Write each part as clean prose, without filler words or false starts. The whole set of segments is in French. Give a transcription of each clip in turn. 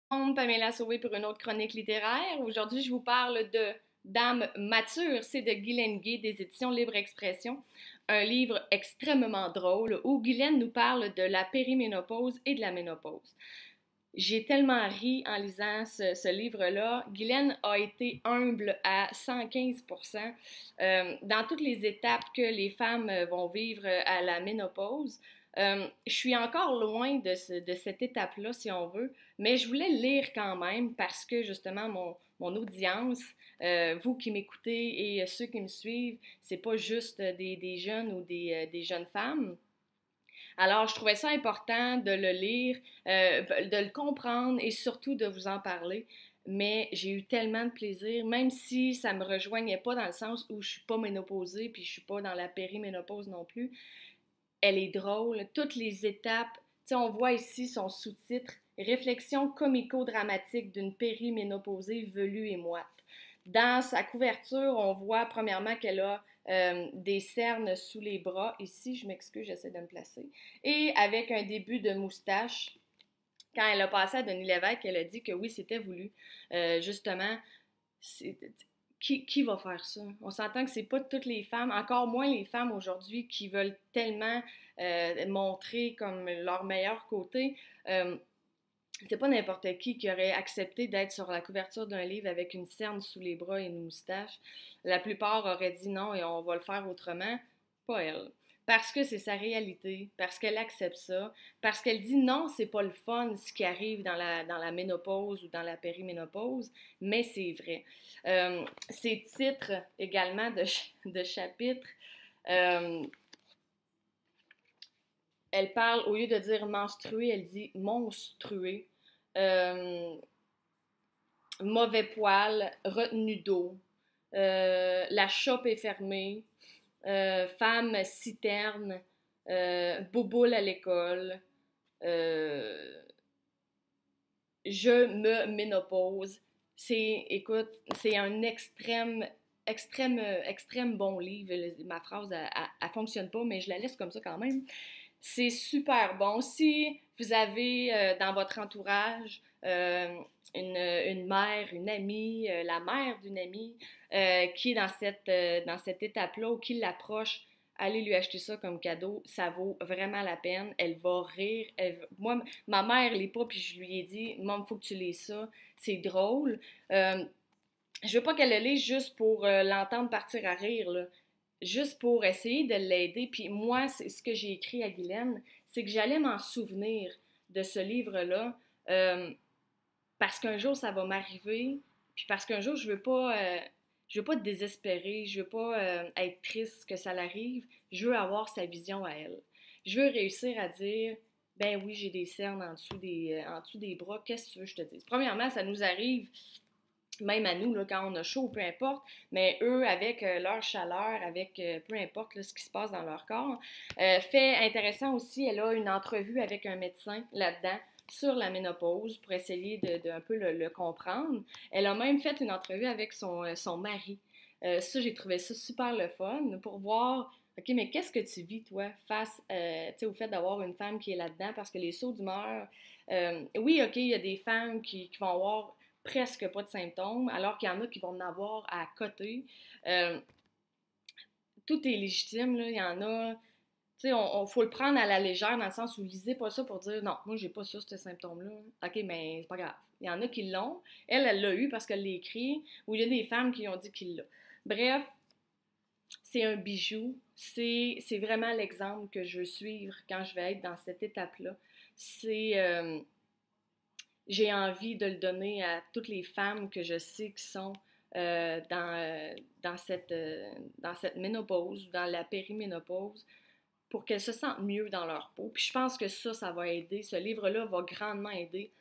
Pamela Sauvé pour une autre chronique littéraire. Aujourd'hui, je vous parle de Dame mature, c'est de Guylaine Gay des éditions Libre Expression, un livre extrêmement drôle où Guylaine nous parle de la périménopause et de la ménopause. J'ai tellement ri en lisant ce livre-là. Guylaine a été humble à 115%, dans toutes les étapes que les femmes vont vivre à la ménopause. Je suis encore loin de cette étape-là, si on veut, mais je voulais lire quand même parce que justement, mon audience, vous qui m'écoutez et ceux qui me suivent, c'est pas juste des jeunes ou des jeunes femmes. Alors, je trouvais ça important de le lire, de le comprendre et surtout de vous en parler. Mais j'ai eu tellement de plaisir, même si ça me rejoignait pas dans le sens où je suis pas ménopausée puis je suis pas dans la périménopause non plus. Elle est drôle, toutes les étapes. Tu sais, on voit ici son sous-titre Réflexion comico-dramatique d'une périménopausée velue et moite. Dans sa couverture, on voit premièrement qu'elle a des cernes sous les bras. Ici, je m'excuse, j'essaie de me placer. Et avec un début de moustache. Quand elle a passé à Denis Lévesque, elle a dit que oui, c'était voulu. Justement, c'est, qui va faire ça? On s'entend que c'est pas toutes les femmes, encore moins les femmes aujourd'hui qui veulent tellement montrer comme leur meilleur côté. C'est pas n'importe qui aurait accepté d'être sur la couverture d'un livre avec une cerne sous les bras et une moustache. La plupart auraient dit non et on va le faire autrement. Pas elle. Parce que c'est sa réalité, parce qu'elle accepte ça, parce qu'elle dit non, c'est pas le fun ce qui arrive dans la ménopause ou dans la périménopause, mais c'est vrai. Ces titres également de chapitres, euh, elle parle, au lieu de dire menstruer, elle dit monstruer. Euh, Mauvais poil, retenue d'eau, la chope est fermée, femme citerne, bouboule à l'école, euh, je me ménopause. Écoute, c'est un extrême bon livre. Ma phrase, elle fonctionne pas, mais je la laisse comme ça quand même. C'est super bon. Si vous avez dans votre entourage une mère, une amie, la mère d'une amie qui est dans cette étape-là ou qui l'approche, allez lui acheter ça comme cadeau. Ça vaut vraiment la peine. Elle va rire. Moi, ma mère lit pas, puis je lui ai dit, Maman, il faut que tu lises ça. C'est drôle. Euh, je veux pas qu'elle le lise juste pour l'entendre partir à rire, là. Juste pour essayer de l'aider. Puis moi, c'est ce que j'ai écrit à Guylaine, c'est que j'allais m'en souvenir de ce livre-là, euh, parce qu'un jour, ça va m'arriver, puis parce qu'un jour, je veux pas désespérer, je veux pas être triste que ça l'arrive, je veux avoir sa vision à elle. Je veux réussir à dire, ben oui, j'ai des cernes en dessous des bras, qu'est-ce que tu veux que je te dise? Premièrement, ça nous arrive même à nous, là, quand on a chaud, peu importe, mais eux, avec leur chaleur, avec peu importe là, ce qui se passe dans leur corps. Fait intéressant aussi, elle a une entrevue avec un médecin là-dedans sur la ménopause pour essayer de un peu le comprendre. Elle a même fait une entrevue avec son mari. Ça, j'ai trouvé ça super le fun pour voir, OK, mais qu'est-ce que tu vis, toi, face au fait d'avoir une femme qui est là-dedans? Parce que les sauts d'humeur, oui, OK, il y a des femmes qui vont avoir presque pas de symptômes, alors qu'il y en a qui vont en avoir à côté. Euh, Tout est légitime, là. Il y en a. Tu sais, faut le prendre à la légère dans le sens où lisez pas ça pour dire non, moi j'ai pas ça, ce symptôme-là. OK, mais c'est pas grave. Il y en a qui l'ont. Elle l'a eu parce qu'elle l'a écrit, ou il y a des femmes qui ont dit qu'ils l'ont. Bref, c'est un bijou. C'est vraiment l'exemple que je veux suivre quand je vais être dans cette étape-là. C'est. J'ai envie de le donner à toutes les femmes que je sais qui sont dans cette ménopause, dans la périménopause, pour qu'elles se sentent mieux dans leur peau. Puis je pense que ça va aider. Ce livre-là va grandement aider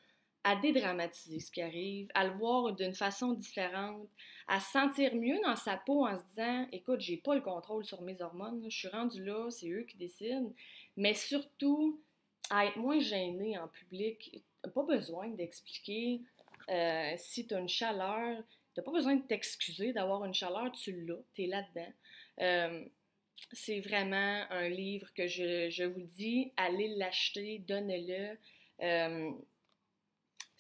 à dédramatiser ce qui arrive, à le voir d'une façon différente, à se sentir mieux dans sa peau en se disant, écoute, j'ai pas le contrôle sur mes hormones, je suis rendue là, c'est eux qui décident, mais surtout à être moins gênée en public. Pas besoin d'expliquer si tu as une chaleur, t'as pas besoin de t'excuser d'avoir une chaleur, tu l'as, t'es là-dedans. Euh, c'est vraiment un livre que je vous dis, allez l'acheter, donnez-le. Euh,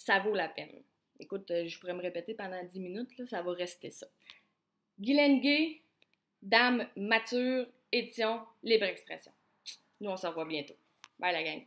ça vaut la peine. Écoute, je pourrais me répéter pendant 10 minutes, là, ça va rester ça. Guylaine Gay, Dame mature, édition Libre Expression. Nous, on se revoit bientôt. Bye la gang!